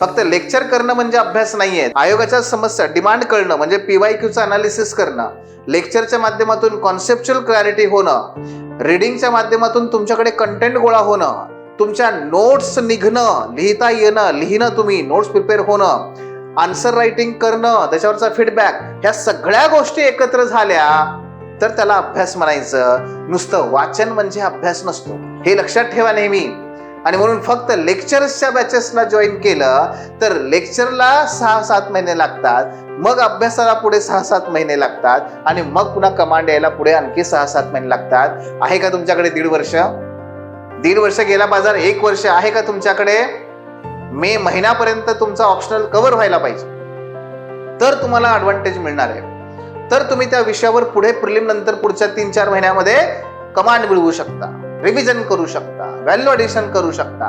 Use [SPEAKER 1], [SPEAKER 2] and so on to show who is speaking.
[SPEAKER 1] फक्त लेक्चर करणं म्हणजे अभ्यास नाहीये. आयोगाच्या समस्या डिमांड करणं म्हणजे PYQचं अनालिसिस करणं, लेक्चरच्या माध्यमातून कॉन्सेप्च्युअल क्लॅरिटी होणं, रीडिंगच्या माध्यमातून तुमच्याकडे कंटेंट गोळा होणं, तुमच्या नोट्स निघणं, लिहिता येणं, लिहिणं, तुम्ही नोट्स प्रिपेअर होणं, आन्सर रायटिंग करणं, त्याच्यावरचा फीडबॅक, ह्या सगळ्या गोष्टी एकत्र झाल्या तर त्याला अभ्यास म्हणायचं. नुसतं वाचन म्हणजे अभ्यास नसतो, हे लक्षात ठेवा नेहमी. आणि म्हणून फक्त लेक्चर्सच्या बॅचेसला जॉईन केलं तर लेक्चरला 6-7 महिने लागतात, मग अभ्यासाला पुढे 6-7 महिने लागतात, आणि मग पुन्हा कमांड यायला पुढे आणखी 6-7 महिने लागतात. आहे का तुमच्याकडे 1.5 वर्ष? 1.5 वर्ष गेला बाजार, 1 वर्ष आहे का तुमच्याकडे? मे महिन्यापर्यंत तुमचा ऑप्शनल कव्हर व्हायला पाहिजे, तर तुम्हाला ॲडव्हान्टेज मिळणार आहे. तर तुम्ही त्या विषयावर पुढे प्रिलिम नंतर पुढच्या 3-4 महिन्यामध्ये कमांड मिळवू शकता, रिव्हिजन करू शकता, व्हॅल्यू ॲडिशन करू शकता.